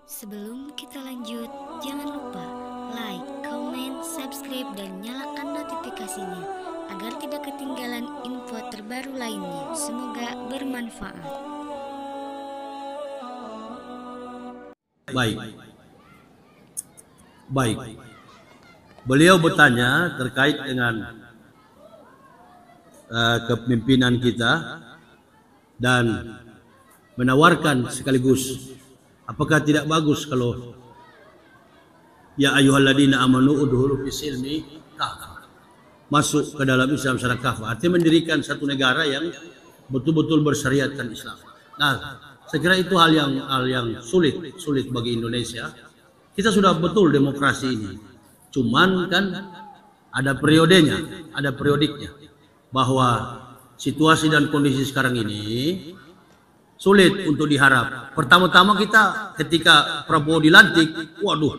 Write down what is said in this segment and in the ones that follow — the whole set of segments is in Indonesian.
Sebelum kita lanjut, jangan lupa like, comment, subscribe, dan nyalakan notifikasinya agar tidak ketinggalan info terbaru lainnya. Semoga bermanfaat. Baik. Beliau bertanya terkait dengan kepemimpinan kita dan menawarkan sekaligus, apakah tidak bagus kalau ya ayyuhalladzina amanu udkhulu fis-silmi kafah, masuk ke dalam Islam secara kafah, artinya mendirikan satu negara yang betul-betul bersyariatkan Islam. Nah, saya kira itu hal yang sulit bagi Indonesia. Kita sudah betul demokrasi ini, cuman kan ada periodenya, ada periodiknya, bahwa situasi dan kondisi sekarang ini sulit untuk diharap. Pertama-tama kita ketika Prabowo dilantik, waduh,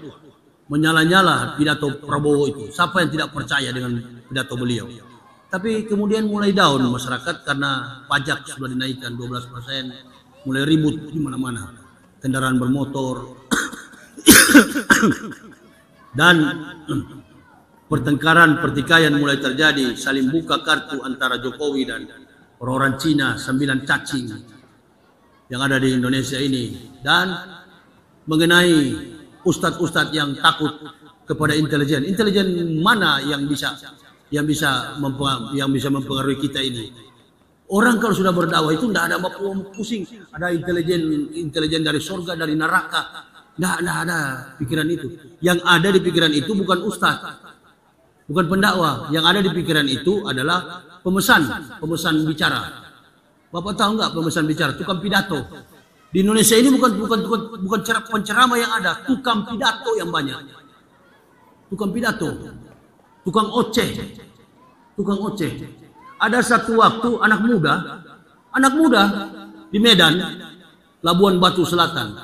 menyala-nyala pidato Prabowo itu. Siapa yang tidak percaya dengan pidato beliau? Tapi kemudian mulai down masyarakat karena pajak sudah dinaikkan 12%, mulai ribut di mana-mana, kendaraan bermotor, dan pertengkaran, mulai terjadi, saling buka kartu antara Jokowi dan orang Cina, 9 cacing yang ada di Indonesia ini, dan mengenai ustadz-ustadz yang takut kepada intelijen mana yang bisa mempengaruhi kita ini. Orang kalau sudah berdakwah itu tidak ada pusing, ada intelijen dari surga, dari neraka, tidak ada pikiran itu. Yang ada di pikiran itu bukan ustadz, bukan pendakwah. Yang ada di pikiran itu adalah pemesan bicara. Bapak tahu nggak pemesan bicara, tukang pidato. Di Indonesia ini bukan penceramah yang ada, tukang pidato yang banyak. Tukang pidato, tukang oceh. Ada satu waktu anak muda di Medan, Labuan Batu Selatan.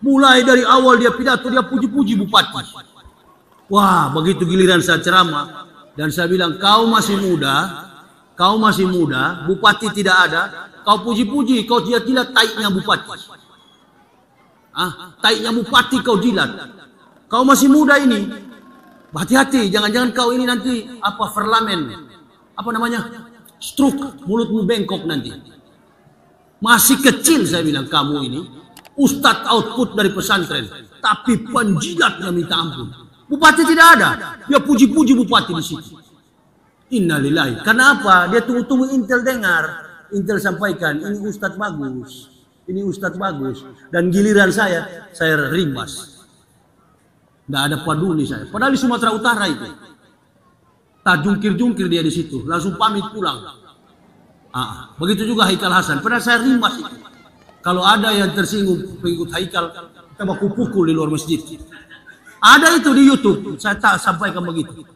Mulai dari awal dia pidato, dia puji-puji bupati. Wah, begitu giliran saya ceramah dan saya bilang, kau masih muda, bupati tidak ada, kau puji-puji, kau jilat taiknya bupati. Taiknya bupati kau jilat. Kau masih muda ini, hati-hati, jangan-jangan kau ini nanti stroke, mulutmu bengkok nanti. Masih kecil saya bilang, kamu ini ustadz output dari pesantren, tapi penjilatnya minta ampun. Bupati tidak ada, dia puji-puji bupati di situ. Innalillahi. Kenapa? Dia tunggu-tunggu Intel dengar. Intel sampaikan, ini ustadz bagus. Dan giliran saya rimbas. Tidak ada peduli saya. Padahal di Sumatera Utara itu. Tak jungkir-jungkir dia di situ. Langsung pamit pulang. Begitu juga Haikal Hasan. Padahal saya rimbas itu. Kalau ada yang tersinggung pengikut Haikal, kita baku pukul di luar masjid. Ada itu di YouTube. Saya tak sampaikan begitu.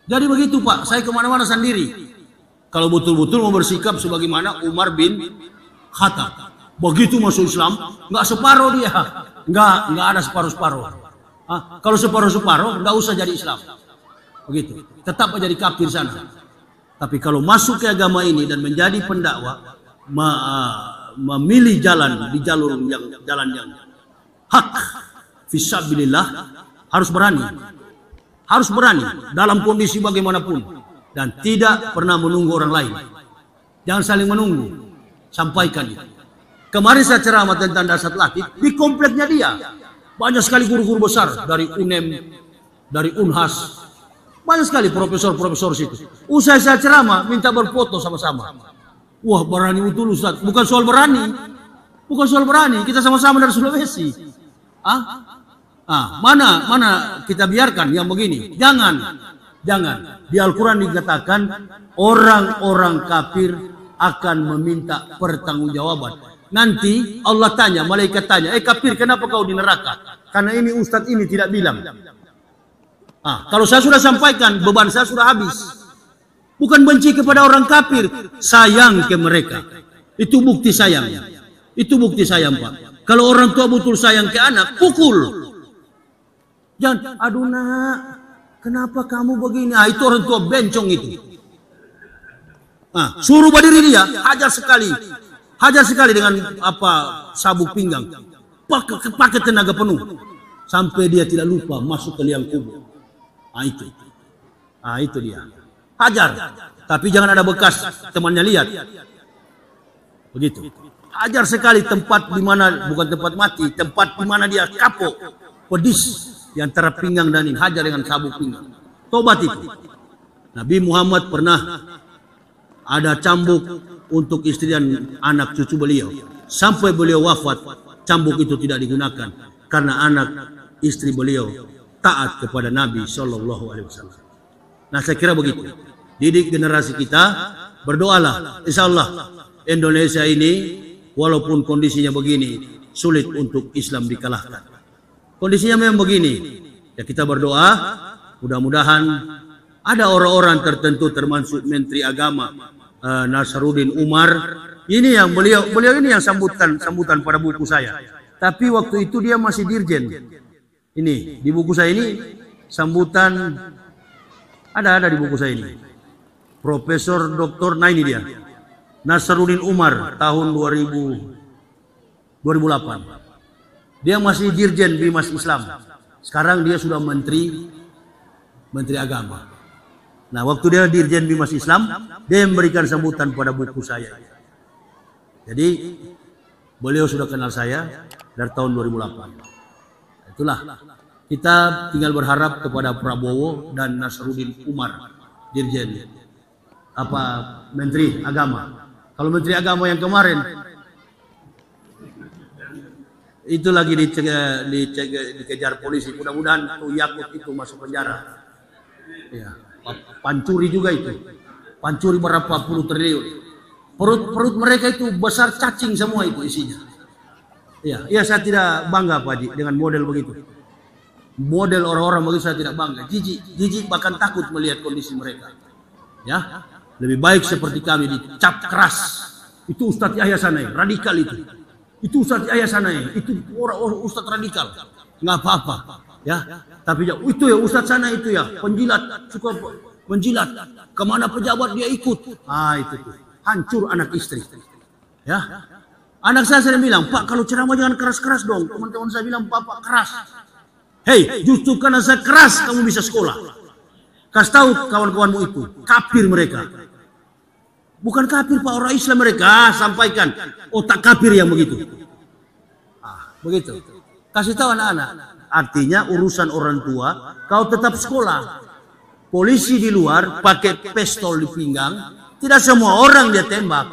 Jadi begitu Pak, saya kemana-mana sendiri. Kalau betul-betul mau bersikap sebagaimana Umar bin Khattab. Begitu masuk Islam, nggak separuh dia. Nggak ada separuh-separuh. Kalau separuh-separuh, nggak usah jadi Islam. Begitu. Tetap jadi kafir sana. Tapi kalau masuk ke agama ini dan menjadi pendakwah, memilih jalan di jalan yang hak, fisabilillah, harus berani dalam kondisi bagaimanapun dan tidak pernah menunggu orang lain. Jangan saling menunggu, sampaikan itu. Kemarin saya ceramah tentang dasar latih di kompleknya dia. Banyak sekali guru-guru besar dari UNEM, dari Unhas, banyak sekali profesor situ. Usai saya ceramah minta berfoto sama-sama. Wah, berani betul Ustaz. Bukan soal berani, kita sama-sama dari Sulawesi. Mana kita biarkan yang begini? Jangan. Di Al-Quran dikatakan orang-orang kafir akan meminta pertanggungjawaban. Nanti Allah tanya, malaikat tanya, kafir kenapa kau di neraka? Karena ini ustadz ini tidak bilang. Kalau saya sudah sampaikan, beban saya sudah habis. Bukan benci kepada orang kafir, sayang ke mereka. Itu bukti sayang. Pak. Kalau orang tua betul sayang ke anak, pukul. Jangan, aduh nak, kenapa kamu begini? Itu orang tua bencong itu. Suruh berdiri dia, hajar sekali dengan sabuk pinggang. pakai tenaga penuh sampai dia tidak lupa masuk ke liang kubur. Itu dia. Hajar, tapi jangan ada bekas temannya lihat. Begitu. Hajar sekali tempat di mana bukan tempat mati, tempat di mana dia kapok, pedis di antara pinggang dan ini, hajar dengan sabuk pinggang. Tobat itu. Nabi Muhammad pernah ada cambuk untuk istri dan anak cucu beliau. Sampai beliau wafat, cambuk itu tidak digunakan karena anak istri beliau taat kepada Nabi Shallallahu Alaihi Wasallam. Nah, saya kira begitu. Didik generasi kita, berdoalah. Insya Allah Indonesia ini walaupun kondisinya begini, sulit untuk Islam dikalahkan. Kondisinya memang begini. Ya kita berdoa, mudah-mudahan ada orang-orang tertentu termasuk Menteri Agama Nasaruddin Umar. Ini yang beliau ini yang sambutan pada buku saya. Tapi waktu itu dia masih dirjen. Ini di buku saya ini sambutan ada di buku saya ini. Profesor Dr. Nah ini dia. Nasaruddin Umar tahun 2008. Dia masih dirjen Bimas Islam. Sekarang dia sudah menteri agama. Nah, waktu dia dirjen Bimas Islam, dia memberikan sambutan pada buku saya. Jadi beliau sudah kenal saya dari tahun 2008. Itulah kita tinggal berharap kepada Prabowo dan Nasaruddin Umar, dirjen Menteri Agama. Kalau Menteri Agama yang kemarin itu lagi dikejar polisi. Mudah-mudahan tuh Yakut itu masuk penjara. Ya, pancuri juga itu. Pancuri berapa puluh triliun. Perut mereka itu besar cacing semua itu isinya. Ya, saya tidak bangga Pak Haji dengan model begitu. Model orang-orang begitu saya tidak bangga. Jijik bahkan takut melihat kondisi mereka. Ya. Lebih baik seperti kami dicap keras. Itu Ustadz Yahya Sanai, radikal itu. Itu Ustadz Yahya Sanai, itu orang Ustadz radikal. Nggak apa-apa, ya. Tapi ya, itu ya Ustadz Sanai itu ya, penjilat, suka menjilat. Kemana pejabat dia ikut. Itu tuh. Hancur anak istri. Ya. Anak saya sering bilang, Pak kalau ceramah jangan keras-keras dong. Teman-teman saya bilang, Pak keras. Hei, justru karena saya keras kamu bisa sekolah. Kasih tahu kawan-kawanmu itu, kafir mereka. Bukan kafir Pak, orang Islam mereka. Sampaikan otak kafir yang begitu. Begitu. Kasih tahu anak-anak. Artinya urusan orang tua, kau tetap sekolah. Polisi di luar pakai pistol di pinggang. Tidak semua orang dia tembak.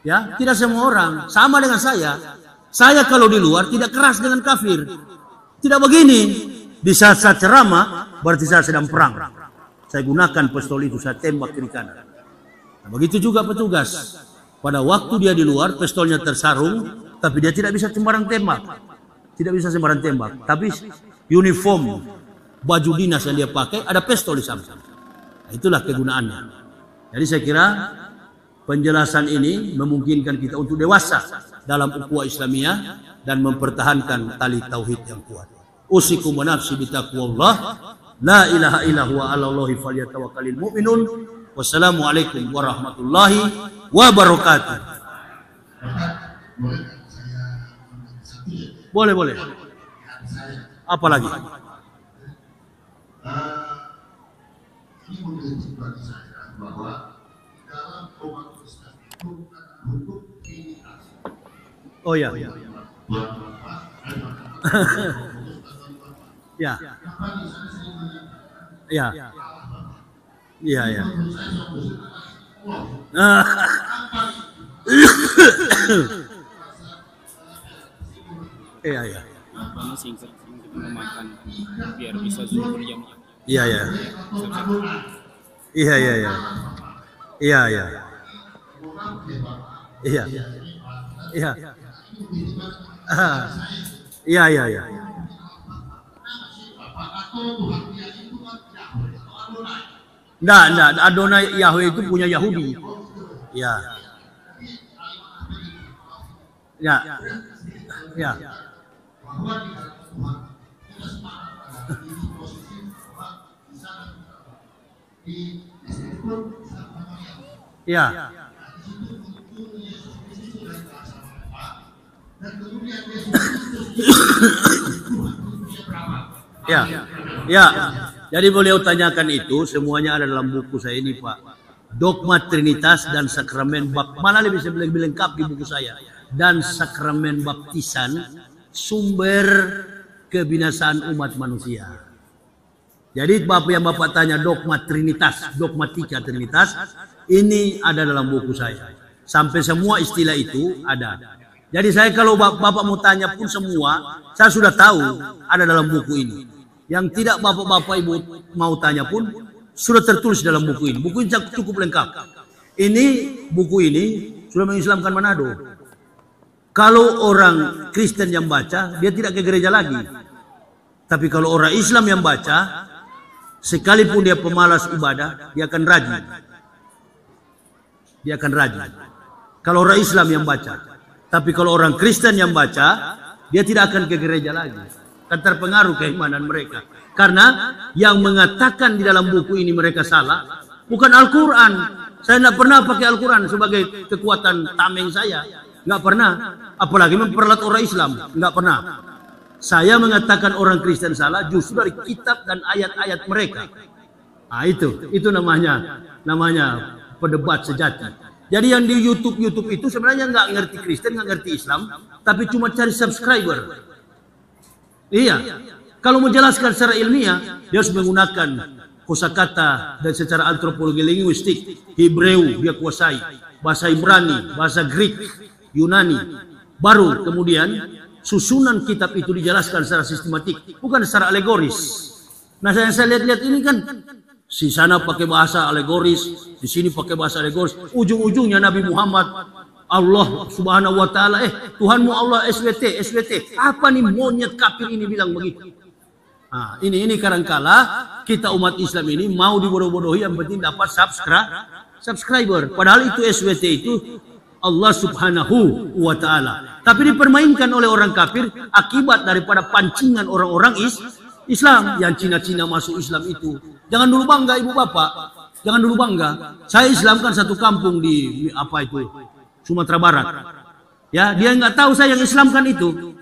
Ya, tidak semua orang. Sama dengan saya. Saya kalau di luar tidak keras dengan kafir. Tidak begini. Di saat saya ceramah, berarti saya sedang perang. Saya gunakan pistol itu, saya tembak kiri kanan. Nah, begitu juga petugas. Pada waktu dia di luar, pistolnya tersarung, tapi dia tidak bisa sembarang tembak. Tidak bisa sembarang tembak. Tapi uniform, baju dinas yang dia pakai, ada pistol di samping. Nah, itulah kegunaannya. Jadi saya kira penjelasan ini memungkinkan kita untuk dewasa dalam ukhuwah Islamiyah dan mempertahankan tali tauhid yang kuat. Usikum wa nafsi bitaqwallah. La ilaha illa huwa 'alallahi falyatawakkalul mu'minun. Wassalamualaikum warahmatullahi wabarakatuh. Boleh. Apa lagi? Ini menjadi bagi saya bahwa dalam umat Islam itu hukum pilihan. Oh ya. Ya. Ya. Iya. Iya. Singkat memakan biar bisa zuhur jamnya. Iya. Nggak, Adonai Yahweh itu punya Yahudi. Ya. dan kemudian Yesus Kristus berapa? Ya. Jadi beliau tanyakan itu, semuanya ada dalam buku saya ini, Pak. Dogma Trinitas dan Sakramen malah lebih lengkap di buku saya. Dan Sakramen Baptisan, sumber kebinasaan umat manusia. Jadi Bapak yang Bapak tanya dogma Trinitas, dogmatika Trinitas, ini ada dalam buku saya. Sampai semua istilah itu ada. Jadi saya kalau Bapak mau tanya pun semua, saya sudah tahu ada dalam buku ini. Yang tidak Bapak-Bapak Ibu mau tanya pun sudah tertulis dalam buku ini. Buku ini cukup lengkap. Buku ini sudah mengislamkan Manado. Kalau orang Kristen yang baca, dia tidak ke gereja lagi. Tapi kalau orang Islam yang baca, sekalipun dia pemalas ibadah, dia akan rajin. Dia akan rajin. Kalau orang Islam yang baca. Tapi kalau orang Kristen yang baca, dia tidak akan ke gereja lagi. Akan terpengaruh keimanan mereka. Karena yang mengatakan di dalam buku ini mereka salah, bukan Al-Quran. Saya tidak pernah pakai Al-Quran sebagai kekuatan tameng saya. Nggak pernah. Apalagi memperalat orang Islam. Nggak pernah. Saya mengatakan orang Kristen salah justru dari kitab dan ayat-ayat mereka. Nah, itu namanya pendebat sejati. Jadi yang di YouTube itu sebenarnya nggak ngerti Kristen, nggak ngerti Islam, tapi cuma cari subscriber. Iya, kalau menjelaskan secara ilmiah, dia harus menggunakan kosakata dan secara antropologi linguistik, Hebreu dia kuasai, bahasa Ibrani, bahasa Greek, Yunani. Baru kemudian susunan kitab itu dijelaskan secara sistematik, bukan secara alegoris. Nah, saya lihat ini kan si sana pakai bahasa alegoris, di sini pakai bahasa alegoris. Ujung-ujungnya Nabi Muhammad, Allah Subhanahu wa taala, Tuhanmu Allah SWT. Apa nih monyet kafir ini bilang begitu? Nah, ini kadangkala kita umat Islam ini mau dibodoh-bodohi yang penting dapat subscriber. Padahal itu SWT itu Allah Subhanahu wa taala. Tapi dipermainkan oleh orang kafir akibat daripada pancingan orang-orang Islam yang Cina-Cina masuk Islam itu. Jangan dulu bangga Ibu Bapak. Jangan dulu bangga. Saya Islamkan satu kampung di Sumatera Barat. Ya, dia nggak tahu saya yang Islamkan itu.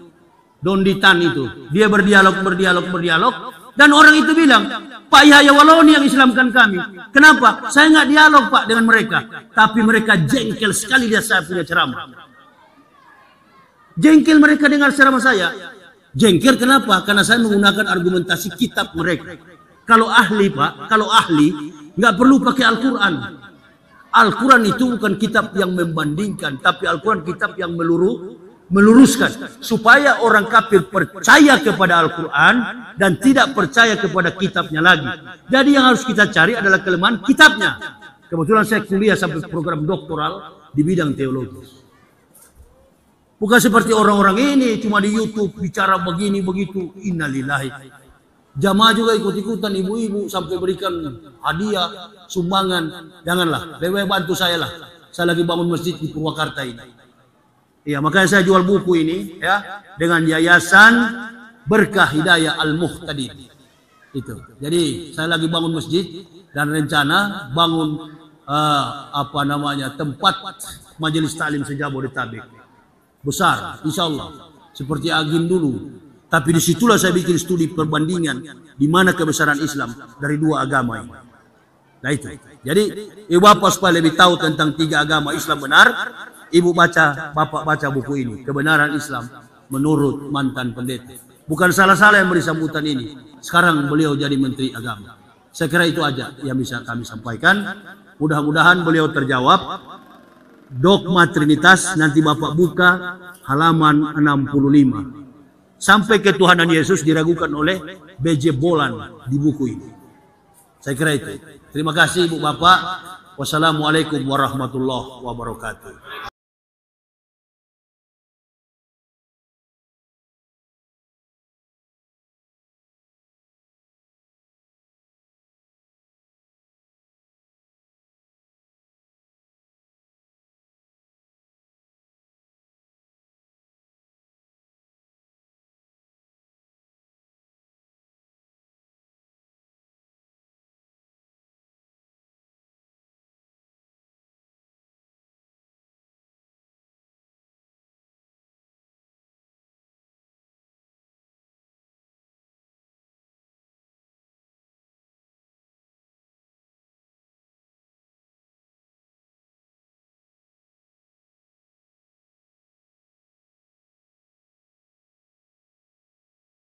Donditan itu. Dia berdialog dan orang itu bilang, Pak Yahya Waloni yang Islamkan kami. Kenapa? Saya nggak dialog Pak dengan mereka, tapi mereka jengkel sekali lihat saya punya ceramah. Jengkel mereka dengar ceramah saya. Jengkel kenapa? Karena saya menggunakan argumentasi kitab mereka. Kalau ahli Pak, nggak perlu pakai Al-Quran. Al-Quran itu bukan kitab yang membandingkan, tapi Al-Quran kitab yang meluruskan. Supaya orang kafir percaya kepada Al-Quran dan tidak percaya kepada kitabnya lagi. Jadi yang harus kita cari adalah kelemahan kitabnya. Kebetulan saya kuliah sampai program doktoral di bidang teologis. Bukan seperti orang-orang ini cuma di YouTube bicara begini begitu. Innalillahi. Jamaah juga ikut-ikutan, ibu-ibu sampai berikan hadiah, sumbangan. Janganlah, lebih bantu saya lah. Saya lagi bangun masjid di Purwakarta ini. Iya, makanya saya jual buku ini ya dengan Yayasan Berkah Hidayah Al-Muhtadin. Itu. Jadi saya lagi bangun masjid dan rencana bangun tempat majelis taklim se-Jabodetabek. Besar, insya Allah. Seperti Agim dulu. Tapi disitulah saya bikin studi perbandingan di mana kebesaran Islam dari dua agama ini. Nah itu. Jadi ibu bapak supaya lebih tahu tentang tiga agama Islam benar, bapak baca buku ini. Kebenaran Islam menurut mantan pendeta. Bukan salah-salah yang beri sambutan ini. Sekarang beliau jadi Menteri Agama. Saya kira itu aja yang bisa kami sampaikan. Mudah-mudahan beliau terjawab. Dogma Trinitas nanti bapak buka halaman 65. Sampai ketuhanan Yesus diragukan oleh B.J. Bolan di buku ini. Saya kira itu. Terima kasih Ibu Bapak. Wassalamualaikum warahmatullahi wabarakatuh.